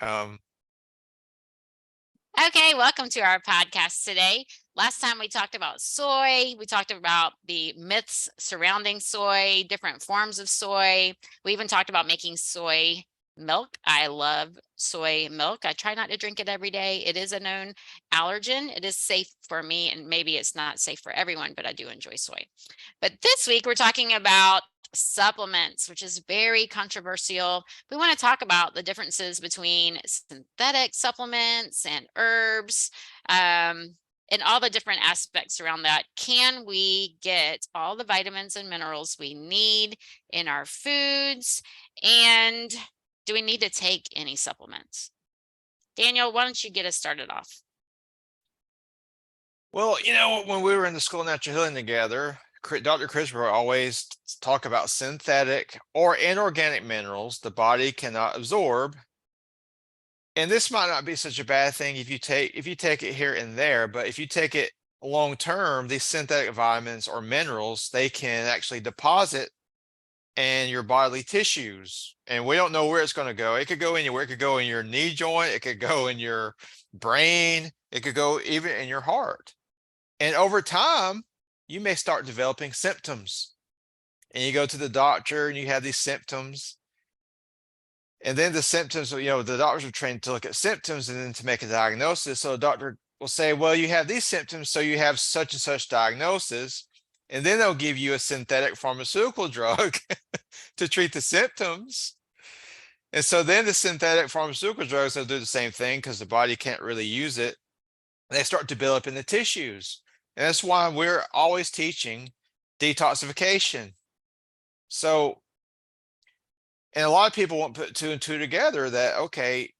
Um, Okay, welcome to our podcast today. Last time we talked about soy. We talked about the myths surrounding soy, different forms of soy. We even talked about making soy milk. I love soy milk. I try not to drink it every day. It is a known allergen. It is safe for me, and maybe it's not safe for everyone, but I do enjoy soy. But this week we're talking about supplements, which is very controversial. We want to talk about the differences between synthetic supplements and herbs, and all the different aspects around that. Can we get all the vitamins and minerals we need in our foods? And do we need to take any supplements? Daniel, why don't you get us started off? well, when we were in the school of natural healing together, Dr. Chris would always talk about synthetic or inorganic minerals the body cannot absorb. And this might not be such a bad thing if you take it here and there, but if you take it long term, these synthetic vitamins or minerals, they can actually deposit in your bodily tissues. And we don't know where it's going to go. It could go anywhere. It could go in your knee joint, it could go in your brain, it could go even in your heart. And over time, you may start developing symptoms. And you go to the doctor and you have these symptoms. And then the symptoms, the doctors are trained to look at symptoms and then to make a diagnosis. So a doctor will say, well, you have these symptoms, so you have such and such diagnosis. And then they'll give you a synthetic pharmaceutical drug to treat the symptoms. And so then the synthetic pharmaceutical drugs will do the same thing because the body can't really use it. They start to build up in the tissues. And that's why we're always teaching detoxification. So, and a lot of people won't put two and two together that, okay,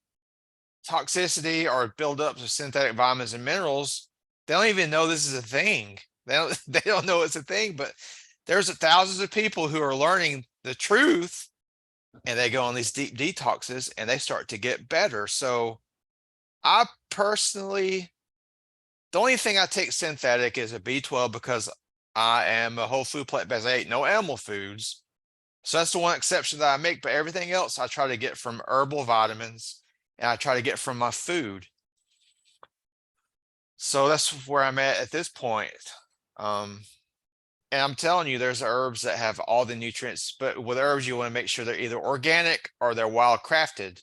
toxicity or buildups of synthetic vitamins and minerals, they don't even know this is a thing. They don't know it's a thing, but there's thousands of people who are learning the truth and they go on these deep detoxes and they start to get better. So I personally, the only thing I take synthetic is a B12 because I am a whole food plant-based. I eat no animal foods. So that's the one exception that I make, but everything else I try to get from herbal vitamins and I try to get from my food. So that's where I'm at this point. Um, and I'm telling you, there's herbs that have all the nutrients, but with herbs, you want to make sure they're either organic or they're wild crafted.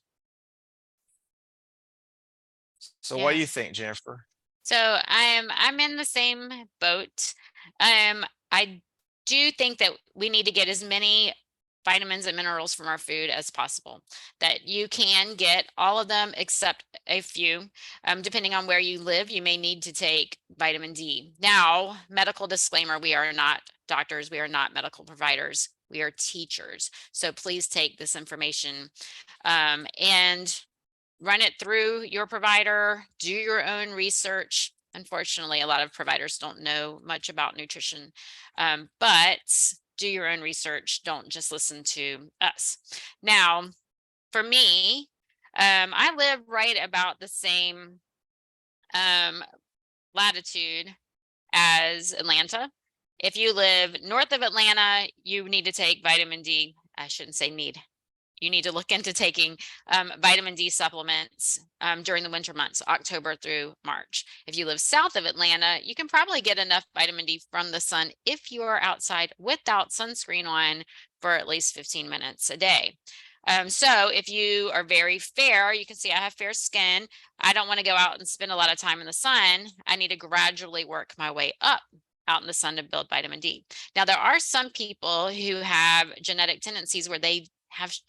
So what do Yeah. you think, Jennifer? So I'm in the same boat. I do think that we need to get as many vitamins and minerals from our food as possible. That you can get all of them except a few. Depending on where you live, you may need to take vitamin D. Now, medical disclaimer: we are not doctors, we are not medical providers. We are teachers. So please take this information and run it through your provider, do your own research. Unfortunately, a lot of providers don't know much about nutrition, but do your own research. Don't just listen to us. Now, for me, I live right about the same um, latitude as Atlanta. If you live north of Atlanta, you need to take vitamin D. I shouldn't say need. You need to look into taking vitamin D supplements during the winter months, October through March. If you live south of Atlanta, you can probably get enough vitamin D from the sun if you are outside without sunscreen on for at least 15 minutes a day. So if you are very fair, you can see I have fair skin. I don't want to go out and spend a lot of time in the sun. I need to gradually work my way up out in the sun to build vitamin D. Now, there are some people who have genetic tendencies where they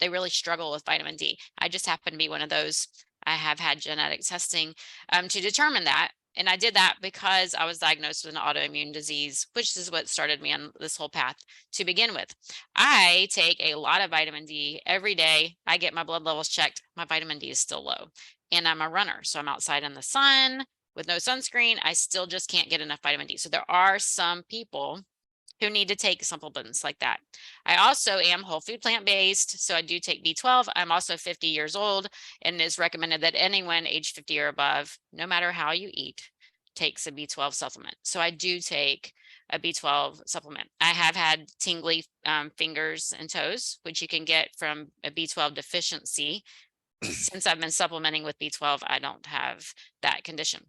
really struggle with vitamin D. I just happen to be one of those. I have had genetic testing to determine that. And I did that because I was diagnosed with an autoimmune disease, which is what started me on this whole path to begin with. I take a lot of vitamin D every day. I get my blood levels checked. My vitamin D is still low. And I'm a runner. So I'm outside in the sun with no sunscreen. I still just can't get enough vitamin D. So there are some people who need to take supplements like that. I also am whole food plant-based, so I do take B12. I'm also 50 years old, and it's recommended that anyone age 50 or above, no matter how you eat, takes a B12 supplement. So I do take a B12 supplement. I have had tingly fingers and toes, which you can get from a B12 deficiency. since I've been supplementing with B12, I don't have that condition.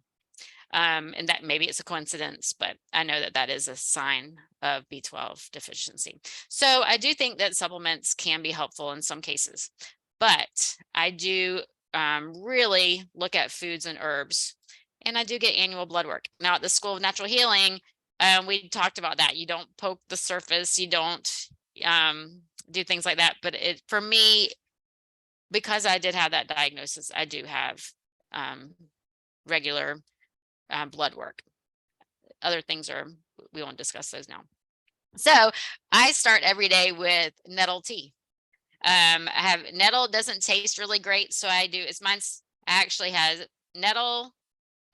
And that maybe it's a coincidence, but I know that that is a sign of B12 deficiency. So I do think that supplements can be helpful in some cases, but I do really look at foods and herbs, and I do get annual blood work. Now at the School of Natural Healing, we talked about that. You don't poke the surface, you don't do things like that. But for me, because I did have that diagnosis, I do have regular blood work. Other things we won't discuss those now. So I start every day with nettle tea. I have nettle, doesn't taste really great, so mine's actually has nettle,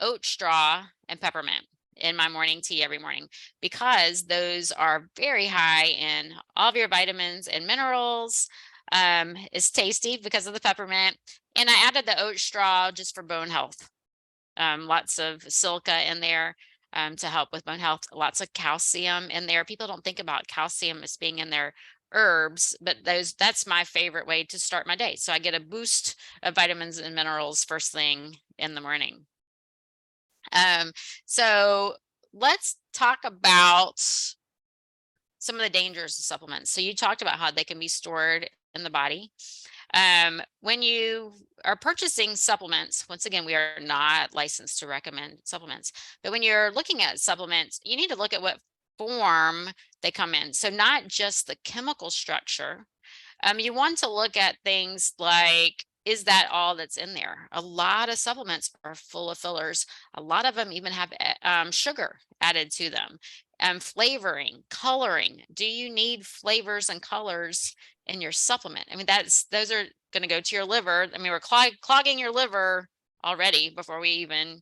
oat straw, and peppermint in my morning tea every morning, because those are very high in all of your vitamins and minerals. It's tasty because of the peppermint, and I added the oat straw just for bone health. Lots of silica in there to help with bone health, lots of calcium in there. People don't think about calcium as being in their herbs, but that's my favorite way to start my day. So I get a boost of vitamins and minerals first thing in the morning. So let's talk about some of the dangers of supplements. So you talked about how they can be stored in the body. When you are purchasing supplements, once again, we are not licensed to recommend supplements, but when you're looking at supplements, you need to look at what form they come in. So not just the chemical structure. You want to look at things like, is that all that's in there? A lot of supplements are full of fillers. A lot of them even have sugar added to them. Flavoring, coloring. Do you need flavors and colors in your supplement? I mean, those are going to go to your liver. I mean, we're clogging your liver already before we even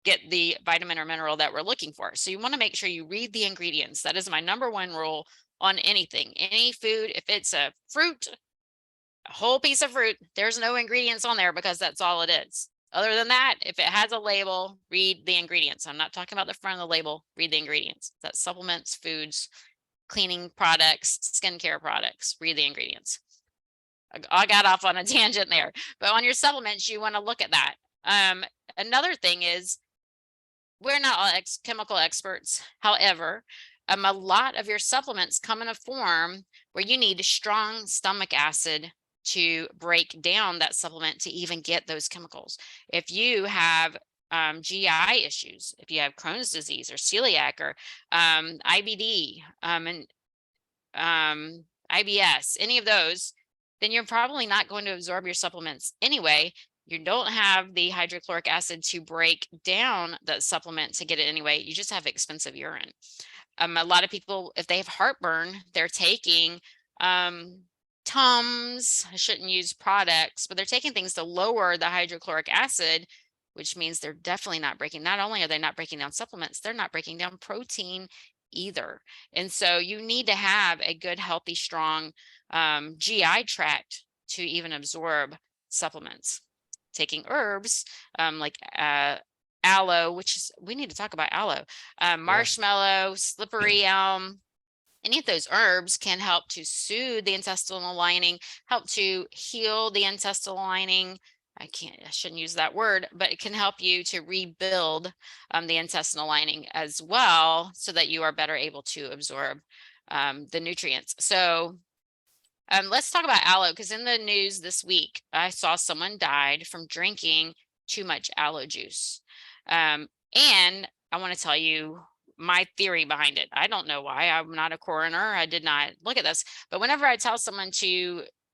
get the vitamin or mineral that we're looking for. So you want to make sure you read the ingredients. That is my number one rule on anything, any food. If it's a fruit, a whole piece of fruit, there's no ingredients on there because that's all it is. Other than that, if it has a label, read the ingredients. I'm not talking about the front of the label, read the ingredients. That's supplements, foods, cleaning products, skincare products, read the ingredients. I got off on a tangent there, but on your supplements, you want to look at that. Another thing is, we're not all chemical experts. However, a lot of your supplements come in a form where you need strong stomach acid to break down that supplement to even get those chemicals. If you have GI issues, if you have Crohn's disease or celiac or IBD and IBS, any of those, then you're probably not going to absorb your supplements anyway. You don't have the hydrochloric acid to break down that supplement to get it anyway. You just have expensive urine. A lot of people, if they have heartburn, they're taking Tums. I shouldn't use products, but they're taking things to lower the hydrochloric acid, which means they're definitely not breaking. Not only are they not breaking down supplements, they're not breaking down protein either. And so you need to have a good, healthy, strong GI tract to even absorb supplements. Taking herbs like aloe, we need to talk about aloe, marshmallow, slippery elm. Any of those herbs can help to soothe the intestinal lining, help to heal the intestinal lining. I shouldn't use that word, but it can help you to rebuild the intestinal lining as well, so that you are better able to absorb the nutrients. So let's talk about aloe, because in the news this week, I saw someone died from drinking too much aloe juice. And I want to tell you my theory behind it. I don't know why. I'm not a coroner. I did not look at this. But whenever I tell someone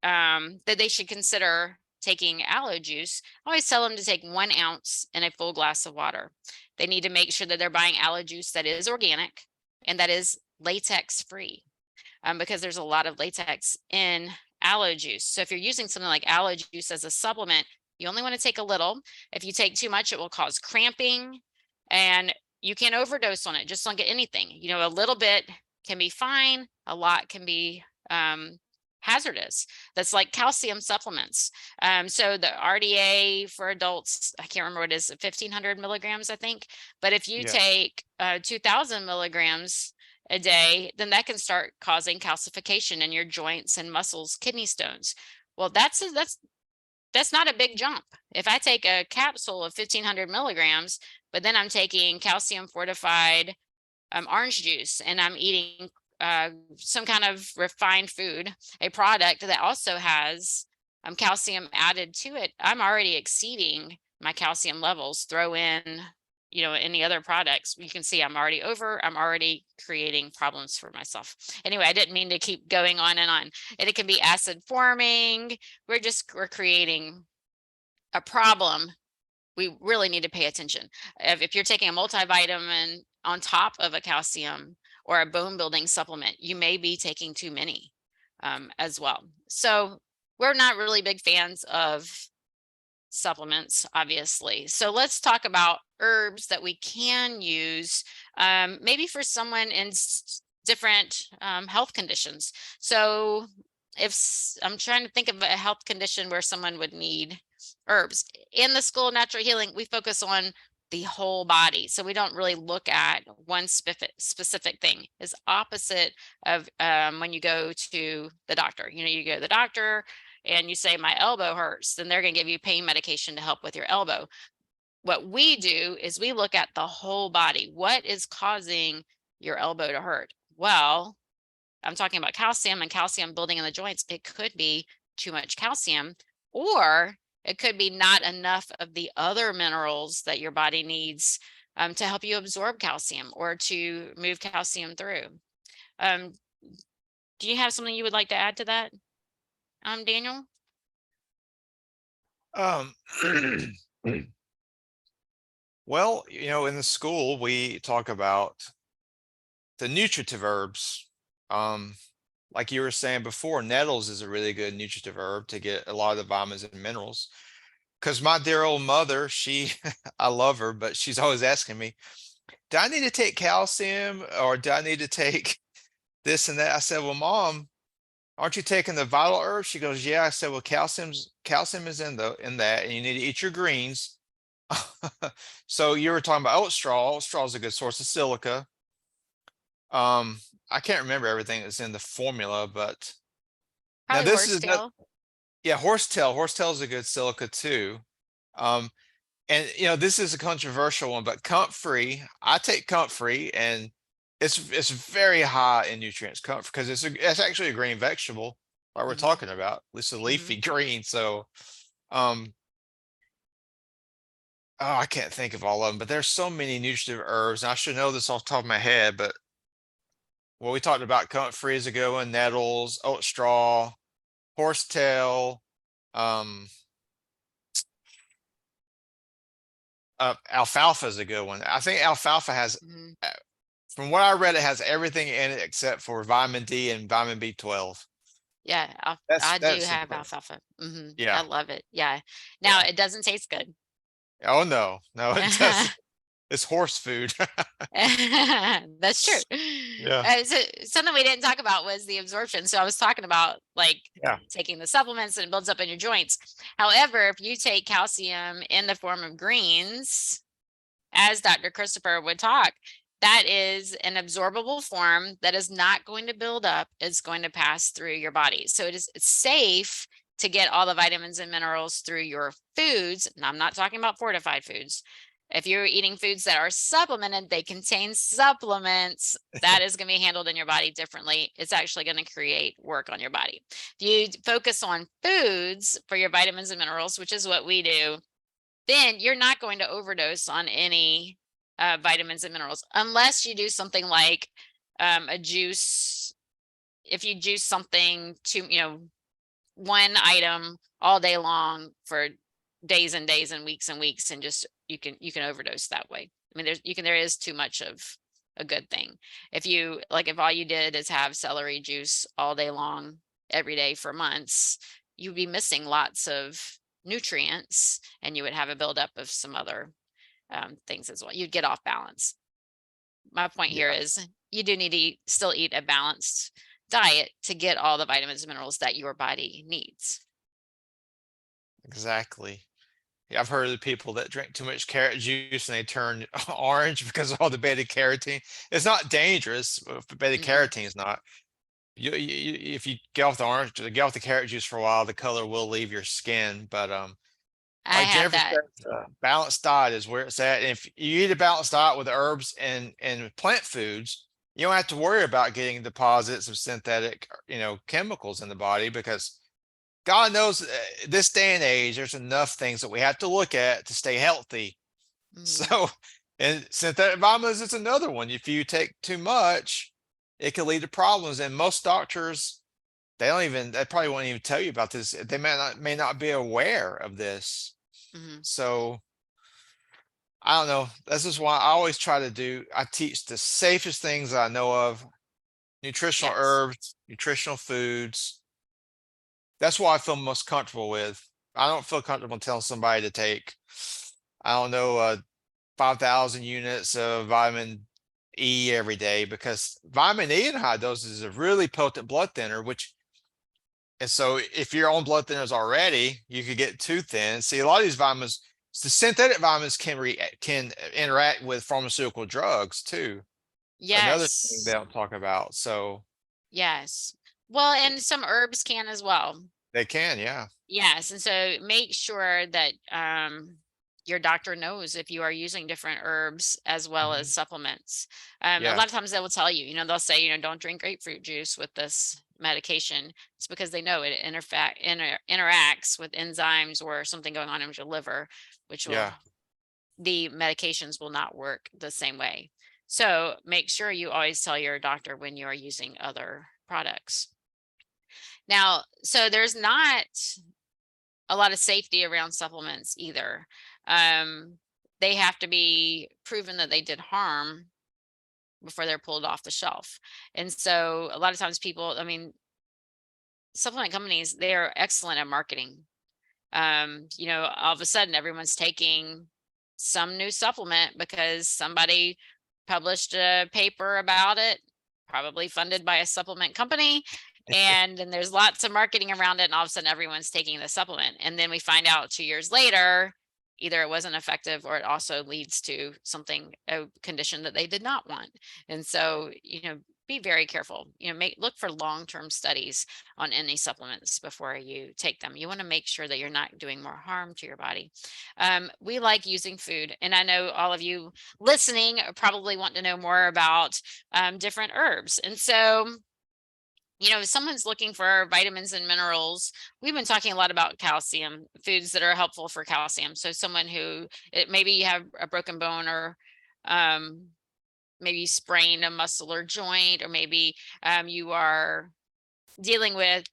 that they should consider taking aloe juice, I always tell them to take 1 ounce in a full glass of water. They need to make sure that they're buying aloe juice that is organic and that is latex free. Because there's a lot of latex in aloe juice. So if you're using something like aloe juice as a supplement, you only want to take a little. If you take too much, it will cause cramping, and you can't overdose on it. Just don't get anything. You know, a little bit can be fine. A lot can be hazardous. That's like calcium supplements. So the RDA for adults, I can't remember what it is, 1,500 milligrams, I think. But if you take 2,000 milligrams a day, then that can start causing calcification in your joints and muscles, kidney stones. Well, that's That's not a big jump. If I take a capsule of 1,500 milligrams, but then I'm taking calcium fortified orange juice and I'm eating some kind of refined food, a product that also has calcium added to it, I'm already exceeding my calcium levels. Throw in, any other products, you can see I'm already creating problems for myself. Anyway, I didn't mean to keep going on and on. And it can be acid forming. We're creating a problem. We really need to pay attention. If you're taking a multivitamin on top of a calcium or a bone building supplement, you may be taking too many as well. So we're not really big fans of supplements, obviously. So let's talk about herbs that we can use, maybe for someone in different health conditions. So I'm trying to think of a health condition where someone would need herbs. In the School of Natural Healing, we focus on the whole body. So we don't really look at one specific thing. Is opposite of when you go to the doctor. You go to the doctor and you say, my elbow hurts, then they're going to give you pain medication to help with your elbow. What we do is we look at the whole body. What is causing your elbow to hurt? Well, I'm talking about calcium and calcium building in the joints. It could be too much calcium, or it could be not enough of the other minerals that your body needs to help you absorb calcium or to move calcium through. Do you have something you would like to add to that, Daniel? Um, well, in the school, we talk about the nutritive herbs. Like you were saying before, nettles is a really good nutritive herb to get a lot of the vitamins and minerals. Because my dear old mother, I love her, but she's always asking me, do I need to take calcium or do I need to take this and that? I said, well, Mom, aren't you taking the vital herbs? She goes, yeah. I said, well, calcium is in that, and you need to eat your greens. So you were talking about oat straw. Oat straw is a good source of silica. I can't remember everything that's in the formula, but now Probably this is horsetail. yeah, horsetail. Horsetail is a good silica too. Um, and this is a controversial one, but comfrey, I take comfrey, and it's very high in nutrients. Comfrey, because it's actually a green vegetable, like we're Mm-hmm. talking about. It's a Mm-hmm. leafy green. So, um, oh, I can't think of all of them, but there's so many nutritive herbs, and I should know this off the top of my head, but well, we talked about comfrey is a good one, nettles, oat straw, horsetail, um, alfalfa is a good one. I think alfalfa has, Mm-hmm. uh, from what I read, it has everything in it except for vitamin D and vitamin B12. Yeah, I do That's have important. alfalfa. I Yeah, love it. Yeah. Now yeah. it doesn't taste good. Oh no, no, it doesn't. It's horse food. That's true. Yeah, So something we didn't talk about was the absorption. So I was talking about like yeah. taking the supplements and it builds up in your joints. However, if you take calcium in the form of greens, as Dr. Christopher would talk, that is an absorbable form that is not going to build up. It's going to pass through your body. So it's safe to get all the vitamins and minerals through your foods. And I'm not talking about fortified foods. If you're eating foods that are supplemented, they contain supplements, that is going to be handled in your body differently. It's actually going to create work on your body. If you focus on foods for your vitamins and minerals, which is what we do, then you're not going to overdose on any vitamins and minerals unless you do something like a juice. If you juice something to, one item all day long for days and days and weeks, and just you can overdose that way. I mean, there is too much of a good thing. If all you did is have celery juice all day long every day for months, you'd be missing lots of nutrients and you would have a buildup of some other things as well. You'd get off balance. My point here Yeah, is you do need to still eat a balanced diet to get all the vitamins and minerals that your body needs. exactly. Yeah, I've heard of the people that drink too much carrot juice and they turn orange because of all the beta carotene. It's not dangerous, but beta Mm-mm. carotene is not. If you get off the orange, get off the carrot juice for a while, the color will leave your skin. But I like had Jennifer that. says, balanced diet is where it's at. And if you eat a balanced diet with herbs and plant foods, you don't have to worry about getting deposits of synthetic, chemicals in the body, because God knows this day and age, there's enough things that we have to look at to stay healthy. Mhm. So, and synthetic vitamins is another one. If you take too much, it can lead to problems. And most doctors, they probably won't even tell you about this. They may not be aware of this. Mhm. So I don't know. This is why I teach the safest things I know of: nutritional Yes. herbs, nutritional foods. That's what I feel most comfortable with. I don't feel comfortable telling somebody to take, I don't know, 5,000 units of vitamin E every day, because vitamin E in high doses is a really potent blood thinner, and so if you're on blood thinners already, you could get too thin. See, a lot of these vitamins, the synthetic vitamins can interact with pharmaceutical drugs too. Another thing they Yes. don't talk about. So Yes. Well, and some herbs can as well. they can, yeah. Yes, and so make sure that your doctor knows if you are using different herbs as well as Mhm. supplements. A Yeah, lot of times they will tell you, they'll say, don't drink grapefruit juice with this medication. It's because they know it interacts with enzymes or something going on in your liver, which will yeah. the medications will not work the same way. So make sure you always tell your doctor when you are using other products. Now, so there's not a lot of safety around supplements either. Um, they have to be proven that they did harm before they're pulled off the shelf. And so a lot of times people, supplement companies, they are excellent at marketing. All of a sudden everyone's taking some new supplement because somebody published a paper about it, probably funded by a supplement company. And then there's lots of marketing around it, and all of a sudden everyone's taking the supplement. And then we find out 2 years later, either it wasn't effective or it also leads to a condition that they did not want. And so, be very careful. Look for long-term studies on any supplements before you take them. You want to make sure that you're not doing more harm to your body. We like using food, and I know all of you listening probably want to know more about different herbs. And so, if someone's looking for vitamins and minerals, we've been talking a lot about calcium, foods that are helpful for calcium. So, someone maybe you have a broken bone, or um, maybe you sprained a muscle or joint, or maybe you are dealing with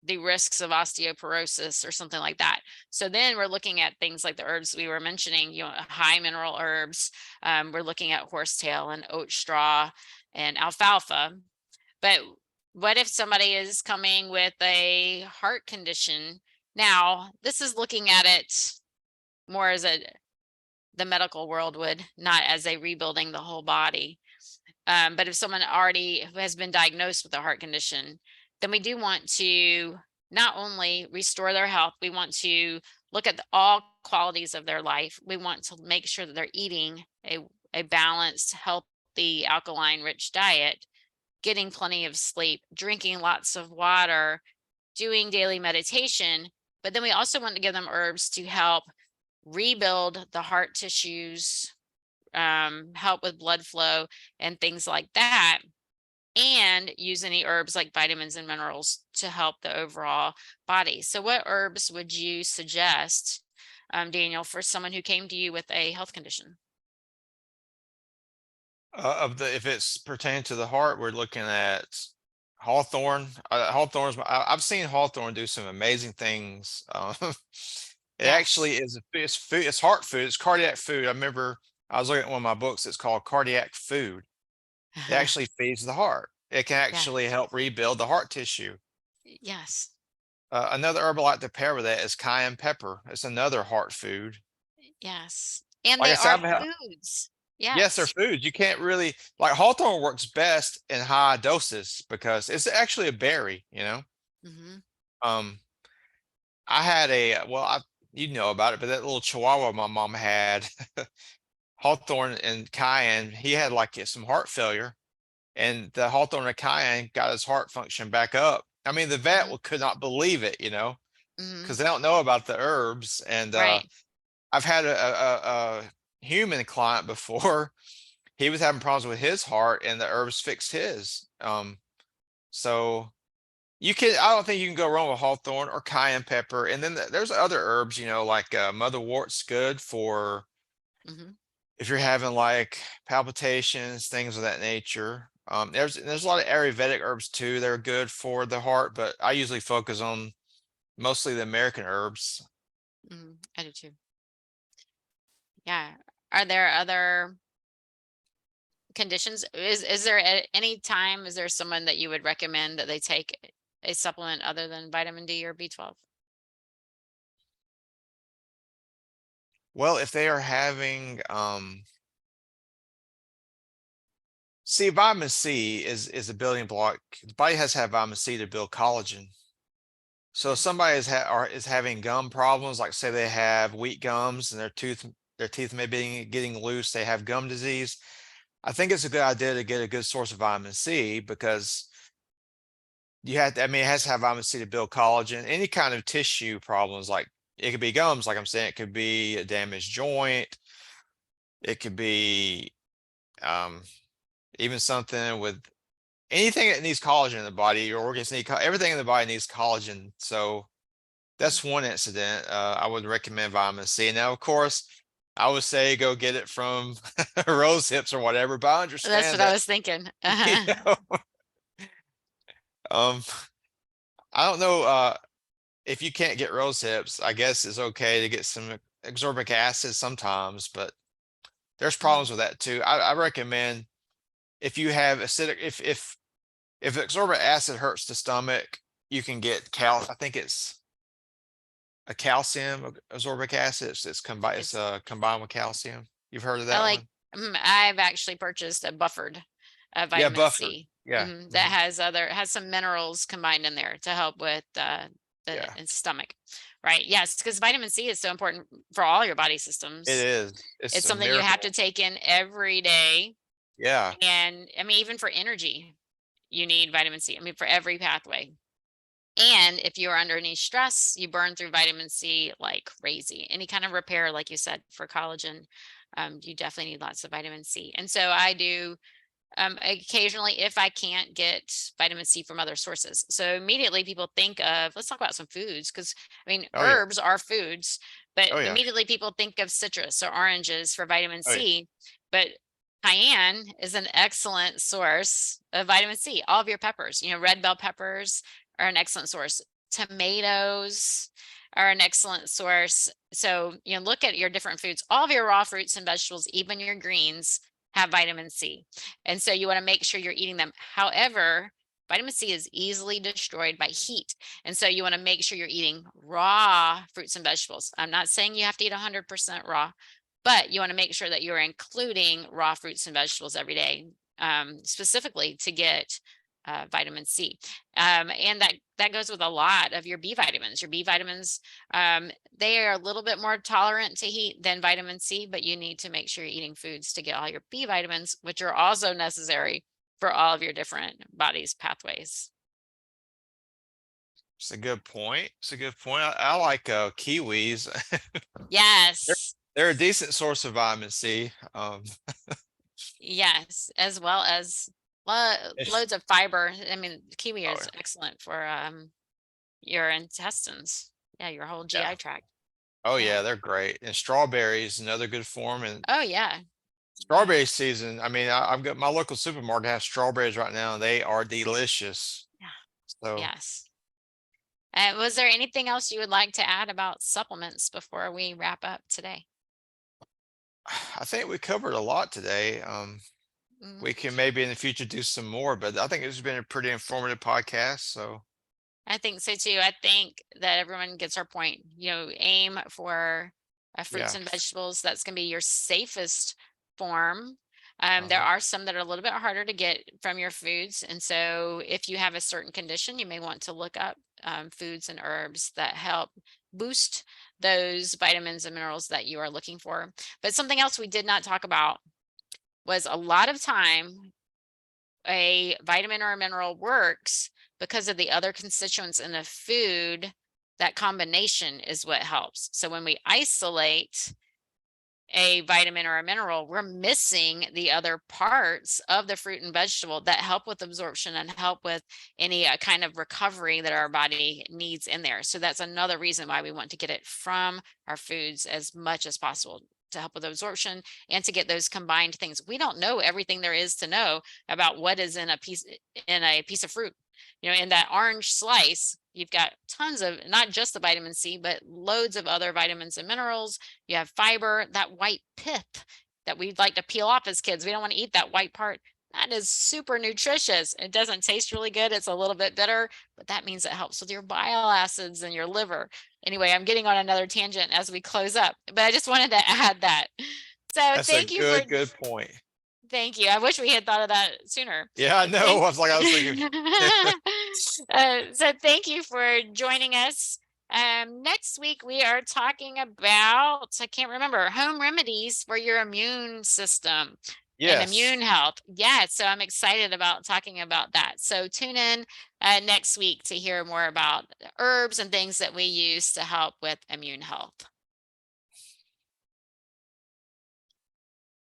the risks of osteoporosis or something like that. So then we're looking at things like the herbs we were mentioning, high mineral herbs. We're looking at horsetail and oat straw and alfalfa. But what if somebody is coming with a heart condition? Now, this is looking at it more as the medical world would, not as a rebuilding the whole body. But if someone already who has been diagnosed with a heart condition, then we do want to not only restore their health, we want to look at all qualities of their life. We want to make sure that they're eating a balanced, healthy, alkaline rich diet, getting plenty of sleep, drinking lots of water, doing daily meditation. But then we also want to give them herbs to help rebuild the heart tissues, help with blood flow and things like that, and use any herbs like vitamins and minerals to help the overall body. So, what herbs would you suggest, Daniel, for someone who came to you with a health condition? If it's pertaining to the heart, we're looking at hawthorn. I've seen hawthorn do some amazing things. It Yes. actually is it's food. It's heart food. It's cardiac food. I remember I was looking at one of my books. It's called Cardiac Food. It actually feeds the heart. It can Yeah. actually help rebuild the heart tissue. Yes. Another herb I like to pair with that is cayenne pepper. It's another heart food. Yes. And Like they I said, are foods. yes, they're Yes. food. You can't really like hawthorn works best in high doses because it's actually a berry. Hmm. Um, I had you know about it, but that little chihuahua my mom had, hawthorn and cayenne, he had like some heart failure. and the hawthorne and cayenne got his heart function back up. I mean, the vet Mhm. could not believe it, Mhm. because they don't know about the herbs. And Right. I've had a human client before. He was having problems with his heart, and the herbs fixed his. So I don't think you can go wrong with hawthorn or cayenne pepper. And then there's other herbs, like motherwort's good for Mhm. if you're having like palpitations, things of that nature. There's a lot of Ayurvedic herbs too that are good for the heart, but I usually focus on mostly the American herbs. Mhm. I do too. Yeah. Are there other conditions? Is there at any time, is there someone that you would recommend that they take a supplement other than vitamin D or B12? Well, if they are having see, vitamin C is a building block. The body has to have vitamin C to build collagen. So if Yeah. somebody is having gum problems, like say they have weak gums and their teeth may be getting loose, they have gum disease. I think it's a good idea to get a good source of vitamin C, because I mean, it has to have vitamin C to build collagen. Any kind of tissue problems, like it could be gums, like I'm saying, it could be a damaged joint, it could be um, even something with anything that needs collagen in the body. Your organs need everything in the body needs collagen. So Mhm. that's one incident. I would recommend vitamin C. Now, of course, I would say go get it from rose hips or whatever, but I That's understand what I that, was thinking. you Uh-huh. know, um, I don't know, if you can't get rose hips, I guess it's okay to get some ascorbic acid sometimes, but there's Mhm. problems with that too. I recommend, if you have acidic, if ascorbic acid hurts the stomach, you can get I think it's a calcium ascorbic acid. It's It's combined with calcium. You've heard of I that like one? I've actually purchased a buffered Yeah, vitamin buffered. C. Yeah. That has some minerals combined in there to help with the Yeah. stomach. Right. Yes, because vitamin C is so important for all your body It systems. is. It's It's a something you have miracle. to take in every day. Yeah. And I mean, even for energy, you need vitamin C. I mean, for every pathway. And if you are under any stress, you burn through vitamin C like crazy. Any kind of repair, like you said, for collagen, you definitely need lots of vitamin C. And so I do occasionally, if I can't get vitamin C from other sources. So immediately people think of, let's talk about some foods, because I mean, Oh yeah. herbs are foods, but Oh yeah. immediately people think of citrus or oranges for vitamin Oh yeah. C. But cayenne is an excellent source of vitamin C. All of your peppers, red bell peppers are an excellent source. Tomatoes are an excellent source. So, look at your different foods. All of your raw fruits and vegetables, even your greens, have vitamin C. And so you want to make sure you're eating them. However, vitamin C is easily destroyed by heat. And so you want to make sure you're eating raw fruits and vegetables. I'm not saying you have to eat 100% raw, but you want to make sure that you're including raw fruits and vegetables every day, specifically to get vitamin C. And that goes with a lot of your B vitamins. Your B vitamins, they are a little bit more tolerant to heat than vitamin C, but you need to make sure you're eating foods to get all your B vitamins, which are also necessary for all of your different body's pathways. It's a good point. It's a good point. I like kiwis. They're Yes. they're a decent source of vitamin C. Yes, as well as It's, loads of fiber. I mean, kiwi oh is excellent for your intestines. Yeah, your whole yeah. GI tract. Oh Yeah. yeah, they're great. And strawberries, another good form. And Oh yeah. Yeah. strawberry season. I mean, I've got my local supermarket has strawberries right now, and they are delicious. Yeah. So Yes. Was there anything else you would like to add about supplements before we wrap up today? I think we covered a lot today. Mm, We can maybe in the future do some more, but I think this has been a pretty informative podcast. So I think so too. I think that everyone gets our point. Aim for fruits yeah. and vegetables. That's going to be your safest form. There Uh-huh. are some that are a little bit harder to get from your foods. And so, if you have a certain condition, you may want to look up foods and herbs that help boost those vitamins and minerals that you are looking for. But something else we did not talk about was a lot of time a vitamin or a mineral works because of the other constituents in the food. That combination is what helps. So when we isolate a vitamin or a mineral, we're missing the other parts of the fruit and vegetable that help with absorption and help with any kind of recovery that our body needs in there. So that's another reason why we want to get it from our foods as much as possible, to help with absorption and to get those combined things. We don't know everything there is to know about what is in a piece of fruit. In that orange slice, you've got tons of, not just the vitamin C, but loads of other vitamins and minerals. You have fiber, that white pith that we'd like to peel off as kids. We don't want to eat that white part. That is super nutritious. It doesn't taste really good. It's a little bit bitter, but that means it helps with your bile acids and your liver. Anyway, I'm getting on another tangent as we close up, but I just wanted to add that. So That's a thank you for, good point. thank you. I wish we had thought of that sooner. Yeah, I But know. I was thinking. So thank you for joining us. Next week we are talking about, I can't remember, home remedies for your immune system and Yes. immune health. Yeah, so I'm excited about talking about that. So tune in next week to hear more about herbs and things that we use to help with immune health.